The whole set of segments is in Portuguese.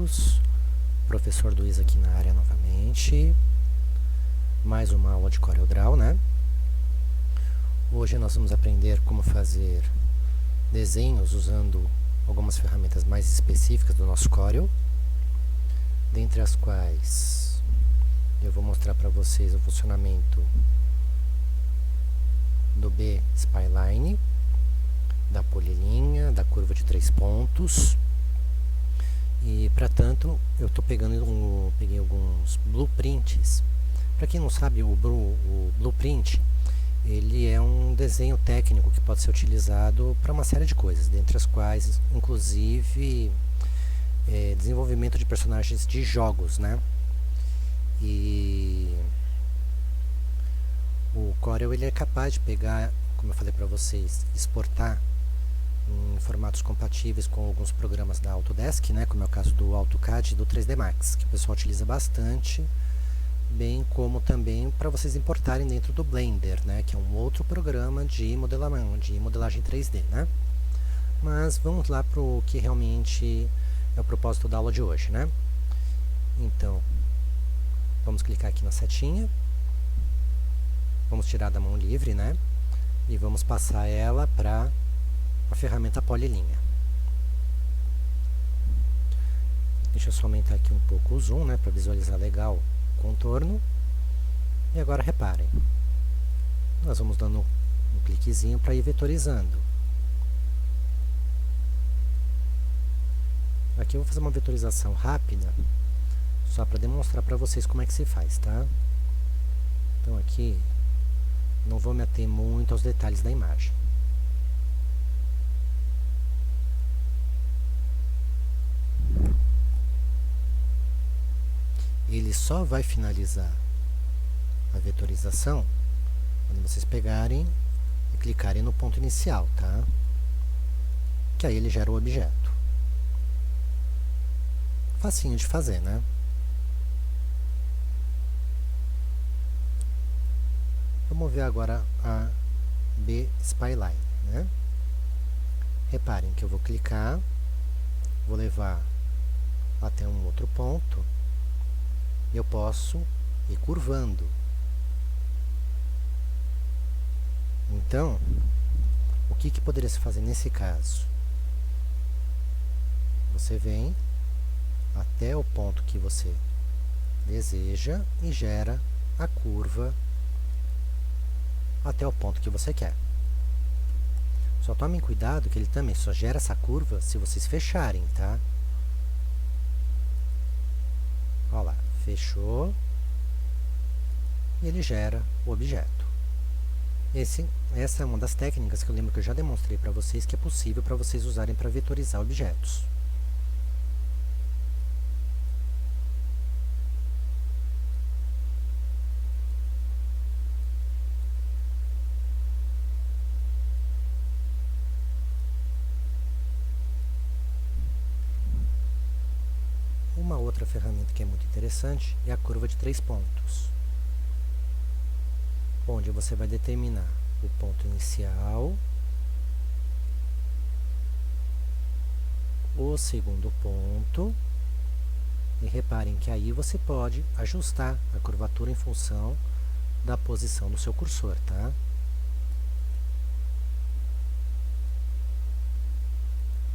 todos, professor Luiz aqui na área novamente, mais uma aula de CorelDRAW, né? Hoje nós vamos aprender como fazer desenhos usando algumas ferramentas mais específicas do nosso Corel, dentre as quais eu vou mostrar para vocês o funcionamento do B-Spline, da polilinha, da curva de 3 pontos. E para tanto eu estou peguei alguns blueprints. Para quem não sabe, o blueprint ele é um desenho técnico que pode ser utilizado para uma série de coisas, dentre as quais inclusive desenvolvimento de personagens de jogos, né? E o Corel ele é capaz de pegar, como eu falei para vocês, exportar em formatos compatíveis com alguns programas da Autodesk, né, como é o caso do AutoCAD e do 3D Max, que o pessoal utiliza bastante, bem como também para vocês importarem dentro do Blender, né, que é um outro programa de modelagem 3D, né? Mas vamos lá para o que realmente é o propósito da aula de hoje, né? Então, vamos clicar aqui na setinha, vamos tirar da mão livre, né, e vamos passar ela para a ferramenta polilinha. Deixa eu só aumentar aqui um pouco o zoom, né, para visualizar legal o contorno. E agora reparem, nós vamos dando um cliquezinho para ir vetorizando. Aqui eu vou fazer uma vetorização rápida, só para demonstrar para vocês como é que se faz, tá? Então aqui, não vou me ater muito aos detalhes da imagem. Ele só vai finalizar a vetorização quando vocês pegarem e clicarem no ponto inicial, tá? Que aí ele gera o objeto. Facinho de fazer, né? Vamos ver agora a B-Spline, né? Reparem que eu vou clicar, vou levar até um outro ponto, eu posso ir curvando. Então, o que poderia se fazer nesse caso? Você vem até o ponto que você deseja e gera a curva até o ponto que você quer. Só tomem cuidado que ele também só gera essa curva se vocês fecharem, tá? Olha lá. Fechou, e ele gera o objeto. Essa é uma das técnicas que eu lembro que eu já demonstrei para vocês que é possível para vocês usarem para vetorizar objetos. Uma outra ferramenta que é muito interessante é a curva de 3 pontos, onde você vai determinar o ponto inicial, o segundo ponto, e reparem que aí você pode ajustar a curvatura em função da posição do seu cursor, tá?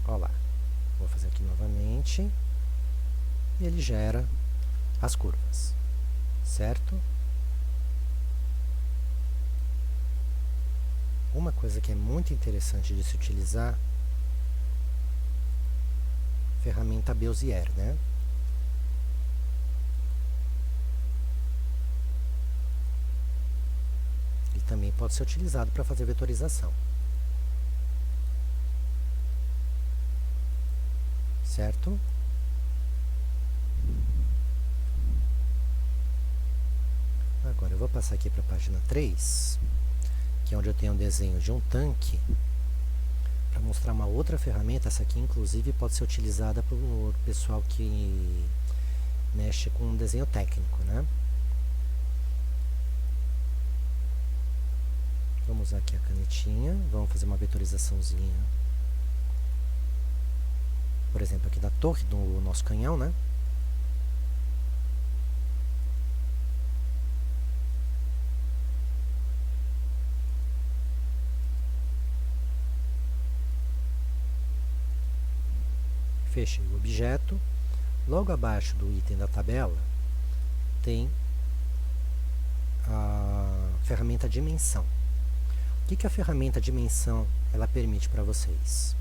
Olha lá, vou fazer aqui novamente. E ele gera as curvas, certo? Uma coisa que é muito interessante de se utilizar, ferramenta Bezier, né? Ele também pode ser utilizado para fazer vetorização, certo? Agora eu vou passar aqui para a página 3, que é onde eu tenho um desenho de um tanque, para mostrar uma outra ferramenta. Essa aqui inclusive pode ser utilizada por pessoal que mexe com desenho técnico, né? Vamos usar aqui a canetinha, vamos fazer uma vetorizaçãozinha por exemplo, aqui da torre do nosso canhão, né? Fechei o objeto. Logo abaixo do item da tabela tem a ferramenta dimensão. O que a ferramenta dimensão ela permite para vocês?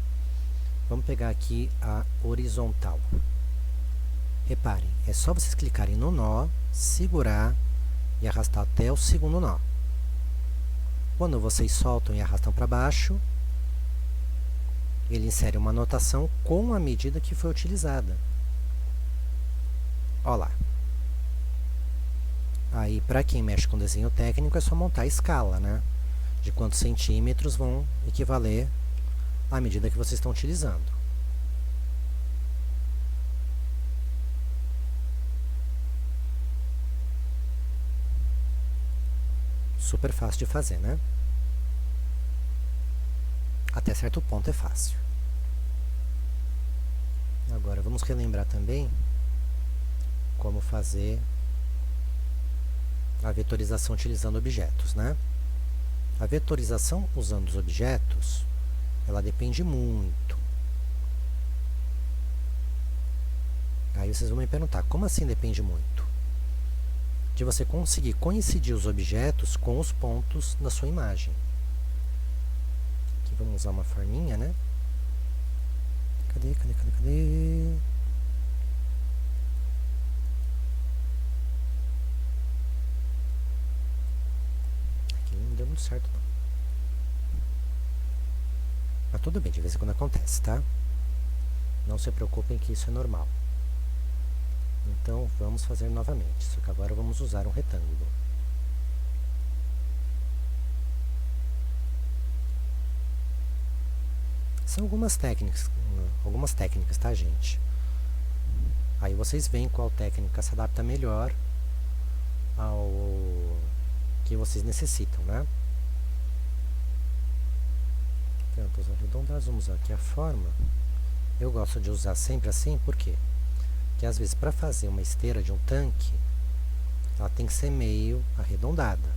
Vamos pegar aqui a horizontal. Reparem, é só vocês clicarem no nó, segurar e arrastar até o segundo nó. Quando vocês soltam e arrastam para baixo, ele insere uma anotação com a medida que foi utilizada. Olha lá. Aí, para quem mexe com desenho técnico, é só montar a escala, né? De quantos centímetros vão equivaler à medida que vocês estão utilizando. Super fácil de fazer, né? Até certo ponto é fácil. Agora, vamos relembrar também como fazer a vetorização utilizando objetos, né? A vetorização usando os objetos, ela depende muito. Aí vocês vão me perguntar, como assim depende muito? De você conseguir coincidir os objetos com os pontos da sua imagem. Aqui vamos usar uma forminha, né? Cadê? Aqui não deu muito certo, não. Mas tudo bem, de vez em quando acontece, tá? Não se preocupem que isso é normal. Então, vamos fazer novamente, só que agora vamos usar um retângulo. São algumas técnicas, tá, gente? Aí vocês veem qual técnica se adapta melhor ao que vocês necessitam, né? Pronto, os arredondados, vamos usar aqui a forma. Eu gosto de usar sempre assim, por quê? Porque às vezes para fazer uma esteira de um tanque, ela tem que ser meio arredondada.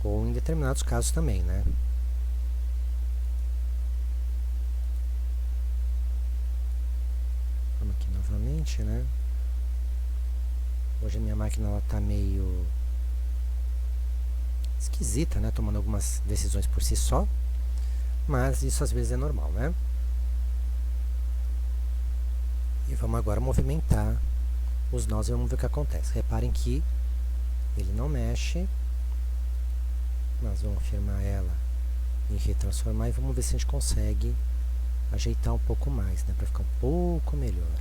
Ou em determinados casos também, né? Vamos aqui novamente, né? Hoje a minha máquina está meio esquisita, né? Tomando algumas decisões por si só. Mas isso às vezes é normal, né? E vamos agora movimentar os nós e vamos ver o que acontece. Reparem que ele não mexe. Nós vamos afirmar ela e retransformar e vamos ver se a gente consegue ajeitar um pouco mais, né? Para ficar um pouco melhor.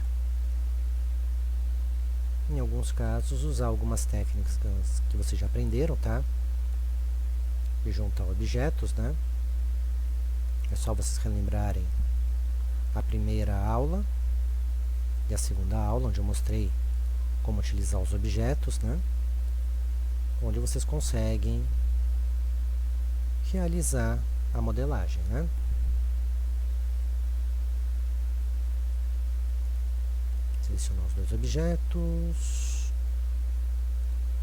Em alguns casos, usar algumas técnicas que vocês já aprenderam, tá? De juntar objetos, né? É só vocês relembrarem a primeira aula e a segunda aula, onde eu mostrei como utilizar os objetos, né? Onde vocês conseguem realizar a modelagem, né? Selecionar os dois objetos.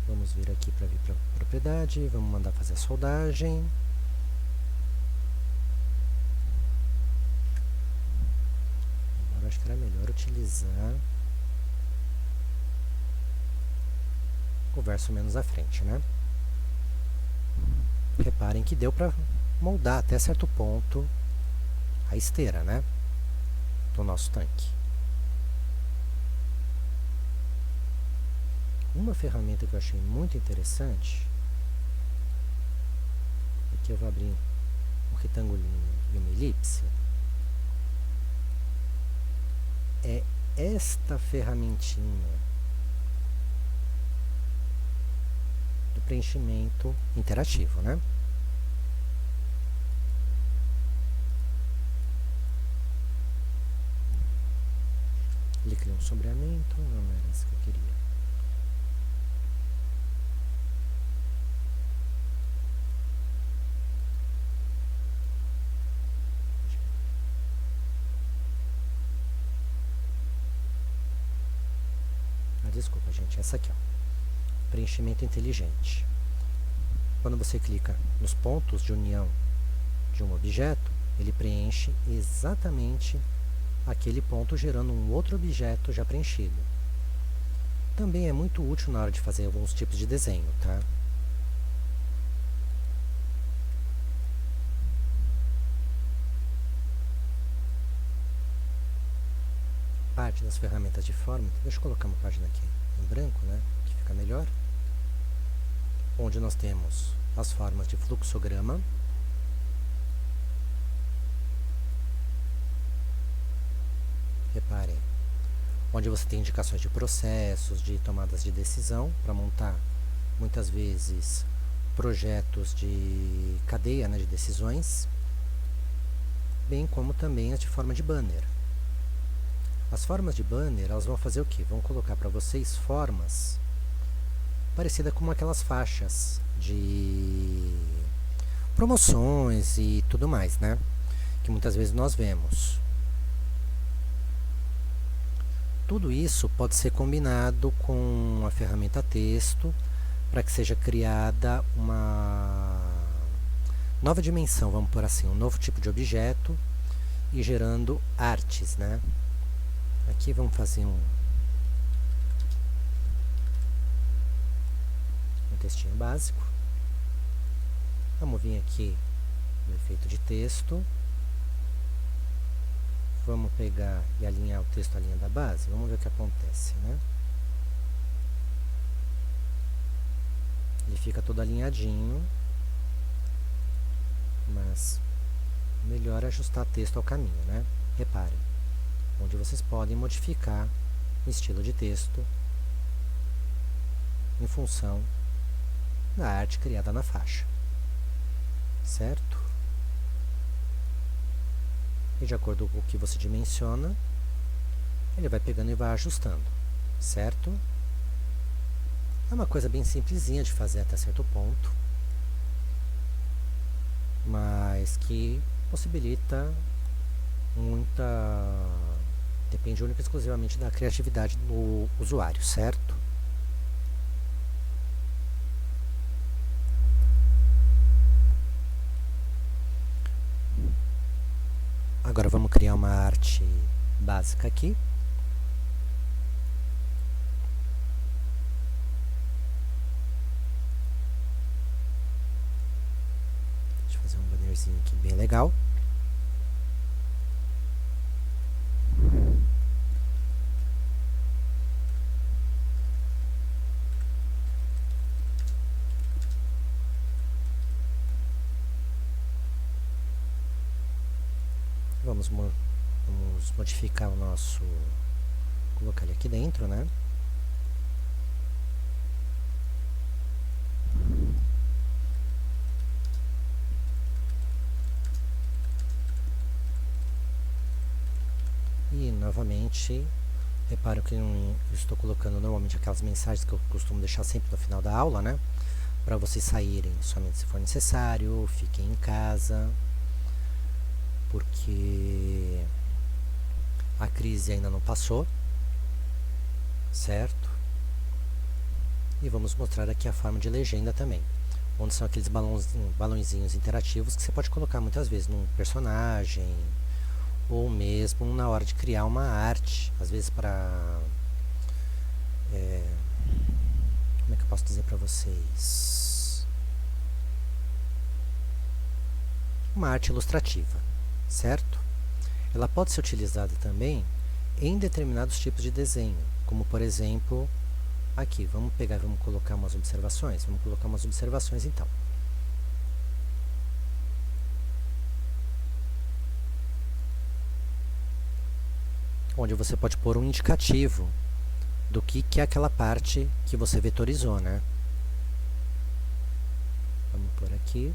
Vamos vir aqui para vir para a propriedade, vamos mandar fazer a soldagem. Agora acho que era melhor utilizar o verso menos à frente, né? Reparem que deu para moldar até certo ponto a esteira, né? Do nosso tanque. Uma ferramenta que eu achei muito interessante, aqui eu vou abrir um retângulinho e uma elipse, é esta ferramentinha do preenchimento interativo, né? Ele criou um sombreamento, não era isso que eu queria. desculpa gente, essa aqui, ó, preenchimento inteligente. Quando você clica nos pontos de união de um objeto, ele preenche exatamente aquele ponto, gerando um outro objeto já preenchido. Também é muito útil na hora de fazer alguns tipos de desenho, tá? Parte das ferramentas de forma, então deixa eu colocar uma página aqui em branco, né, que fica melhor, onde nós temos as formas de fluxograma, reparem, onde você tem indicações de processos, de tomadas de decisão, para montar, muitas vezes, projetos de cadeia, né, de decisões, bem como também as de forma de banner. As formas de banner, elas vão fazer o quê? Vão colocar para vocês formas parecidas com aquelas faixas de promoções e tudo mais, né? Que muitas vezes nós vemos. Tudo isso pode ser combinado com a ferramenta texto para que seja criada uma nova dimensão, vamos por assim, um novo tipo de objeto e gerando artes, né? Aqui vamos fazer um textinho básico. Vamos vir aqui no efeito de texto. Vamos pegar e alinhar o texto à linha da base. Vamos ver o que acontece, né? Ele fica todo alinhadinho, mas melhor ajustar texto ao caminho, né? Reparem, onde vocês podem modificar o estilo de texto em função da arte criada na faixa, certo? E de acordo com o que você dimensiona, ele vai pegando e vai ajustando, certo? É uma coisa bem simplesinha de fazer até certo ponto, mas que possibilita muita... depende única e exclusivamente da criatividade do usuário, certo? Agora vamos criar uma arte básica aqui. Deixa eu fazer um bannerzinho aqui bem legal. Vamos modificar o nosso... colocar ele aqui dentro, né? E, novamente, reparo que eu estou colocando normalmente aquelas mensagens que eu costumo deixar sempre no final da aula, né? Para vocês saírem somente se for necessário, fiquem em casa, porque a crise ainda não passou, certo? E vamos mostrar aqui a forma de legenda também, onde são aqueles balãozinhos interativos que você pode colocar muitas vezes num personagem, ou mesmo na hora de criar uma arte, às vezes para... como é que eu posso dizer para vocês? Uma arte ilustrativa, certo? Ela pode ser utilizada também em determinados tipos de desenho, como por exemplo, aqui, vamos pegar e vamos colocar umas observações. Vamos colocar umas observações então. Onde você pode pôr um indicativo do que é aquela parte que você vetorizou, né? Vamos por aqui.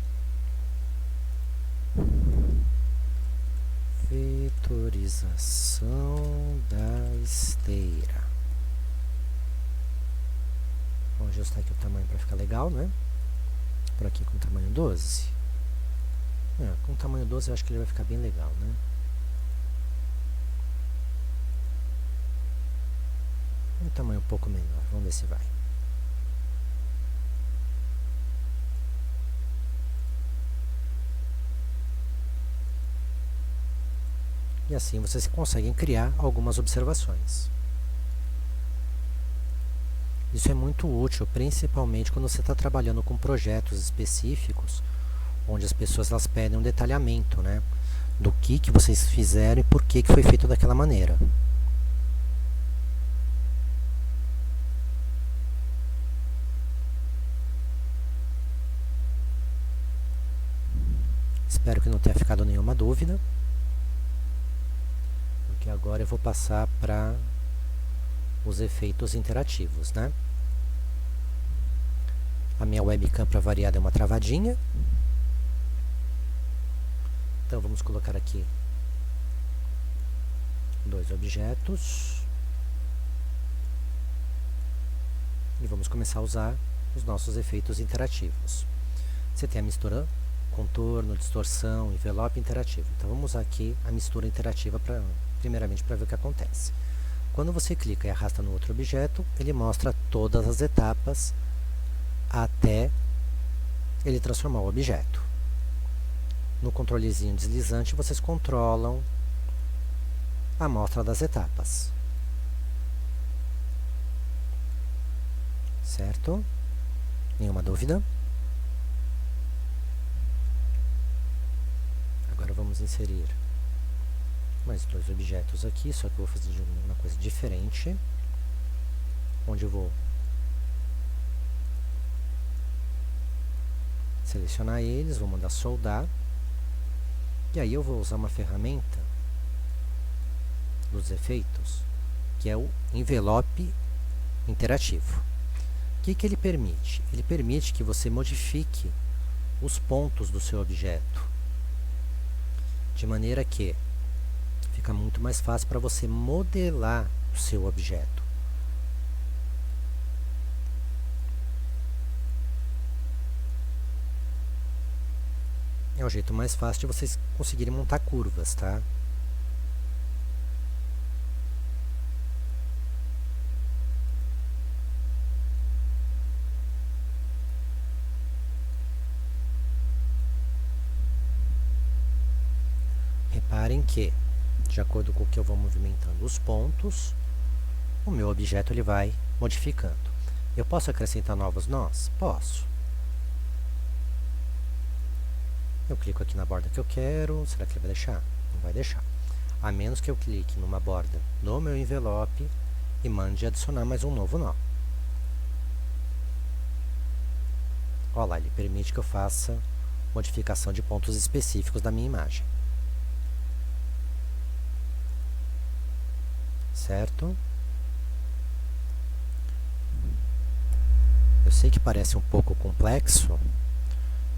Vetorização da esteira. Vamos ajustar aqui o tamanho para ficar legal, né? Por aqui com tamanho 12. Com tamanho 12 eu acho que ele vai ficar bem legal, né? tamanho um pouco menor, vamos ver se vai. E assim vocês conseguem criar algumas observações. Isso é muito útil, principalmente quando você está trabalhando com projetos específicos, onde as pessoas elas pedem um detalhamento, né, do que vocês fizeram e por que foi feito daquela maneira. Espero que não tenha ficado nenhuma dúvida, porque agora eu vou passar para os efeitos interativos, né? A minha webcam, para variar, é uma travadinha. Então vamos colocar aqui 2 objetos. E vamos começar a usar os nossos efeitos interativos. Você tem a mistura contorno, distorção, envelope interativo. Então vamos usar aqui a mistura interativa primeiramente para ver o que acontece. Quando você clica e arrasta no outro objeto, ele mostra todas as etapas até ele transformar o objeto. No controlezinho deslizante, vocês controlam a amostra das etapas. Certo? Nenhuma dúvida? Agora vamos inserir mais 2 objetos aqui, só que eu vou fazer uma coisa diferente, onde eu vou selecionar eles, vou mandar soldar, e aí eu vou usar uma ferramenta dos efeitos, que é o envelope interativo. O que ele permite? Ele permite que você modifique os pontos do seu objeto, de maneira que fica muito mais fácil para você modelar o seu objeto. É o jeito mais fácil de vocês conseguirem montar curvas, tá? Reparem que, de acordo com o que eu vou movimentando os pontos, o meu objeto ele vai modificando. Eu posso acrescentar novos nós? Posso. Eu clico aqui na borda que eu quero. Será que ele vai deixar? Não vai deixar. A menos que eu clique numa borda no meu envelope e mande adicionar mais um novo nó. Olha lá, ele permite que eu faça modificação de pontos específicos da minha imagem. Certo? Eu sei que parece um pouco complexo,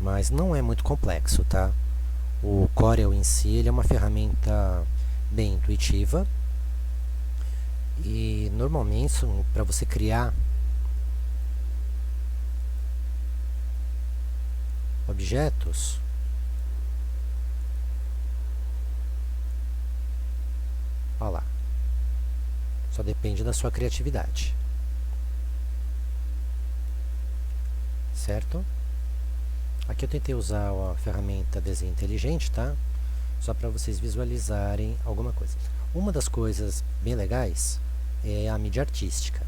mas não é muito complexo, tá? O Corel em si ele é uma ferramenta bem intuitiva e normalmente para você criar objetos, olha lá, só depende da sua criatividade, certo? Aqui eu tentei usar a ferramenta Desenho Inteligente, tá? Só para vocês visualizarem alguma coisa. Uma das coisas bem legais é a mídia artística.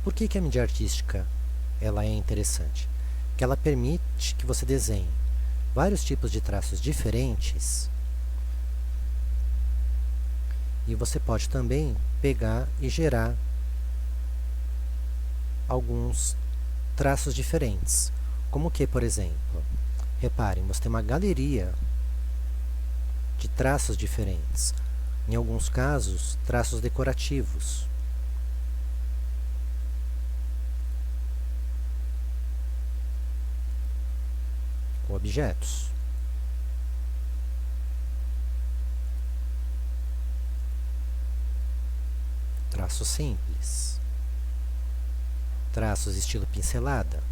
Por que a mídia artística ela é interessante? Porque ela permite que você desenhe vários tipos de traços diferentes e você pode também pegar e gerar alguns traços diferentes. Como que, por exemplo, reparem, você tem uma galeria de traços diferentes. Em alguns casos, traços decorativos. Com objetos. Traços simples. Traços estilo pincelada.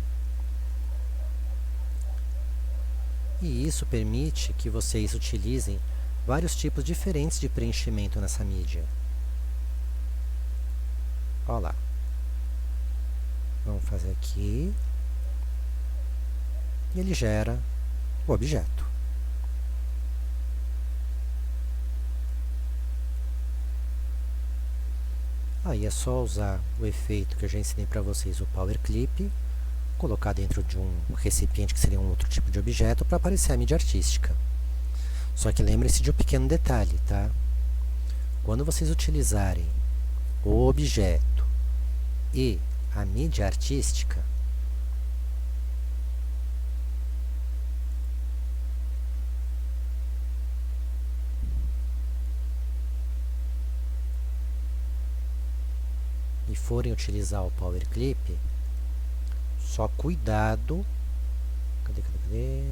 E isso permite que vocês utilizem vários tipos diferentes de preenchimento nessa mídia. Olha lá. Vamos fazer aqui. E ele gera o objeto. Aí é só usar o efeito que eu já ensinei para vocês, o Power Clip, colocar dentro de um recipiente que seria um outro tipo de objeto para aparecer a mídia artística. Só que lembre-se de um pequeno detalhe, tá? Quando vocês utilizarem o objeto e a mídia artística, e forem utilizar o Power Clip, só cuidado. Cadê?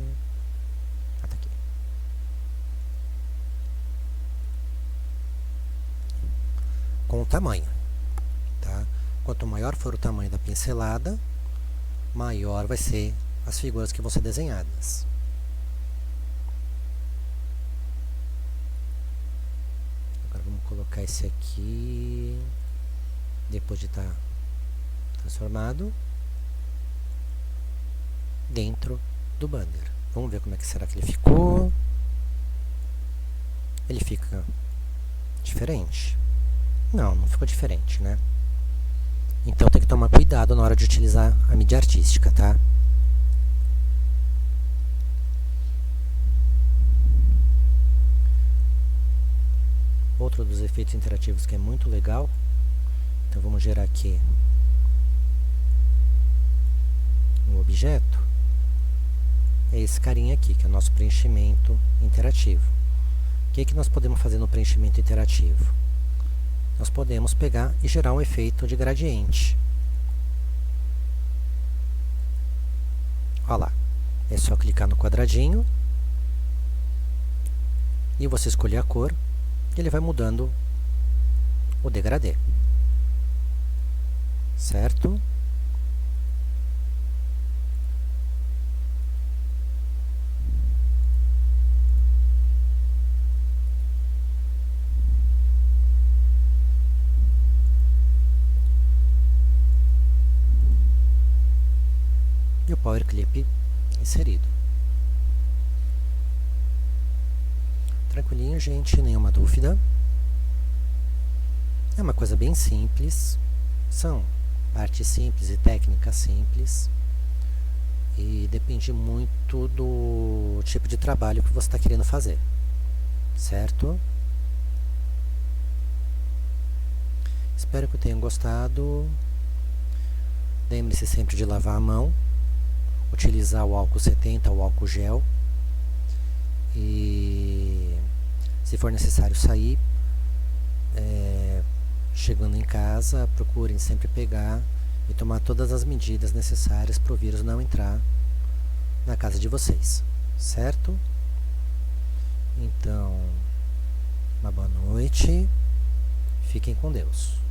Ah, tá aqui. Com o tamanho, tá? Quanto maior for o tamanho da pincelada, maior vai ser as figuras que vão ser desenhadas. Agora vamos colocar esse aqui, depois de estar transformado, dentro do banner. Vamos ver como é que será que ele ficou. Ele fica diferente? Não, não ficou diferente, né? Então tem que tomar cuidado na hora de utilizar a mídia artística, tá? Outro dos efeitos interativos que é muito legal. Então vamos gerar aqui um objeto. É esse carinha aqui, que é o nosso preenchimento interativo. O que nós podemos fazer no preenchimento interativo? Nós podemos pegar e gerar um efeito de gradiente. Olha lá, é só clicar no quadradinho e você escolher a cor e ele vai mudando o degradê. Certo? E o Power Clip inserido. Tranquilinho, gente, nenhuma dúvida. É uma coisa bem simples. São artes simples e técnicas simples. E depende muito do tipo de trabalho que você está querendo fazer. Certo? Espero que tenham gostado. Lembre-se sempre de lavar a mão. Utilizar o álcool 70 ou álcool gel. E se for necessário sair, chegando em casa, procurem sempre pegar e tomar todas as medidas necessárias para o vírus não entrar na casa de vocês, certo? Então, uma boa noite, fiquem com Deus.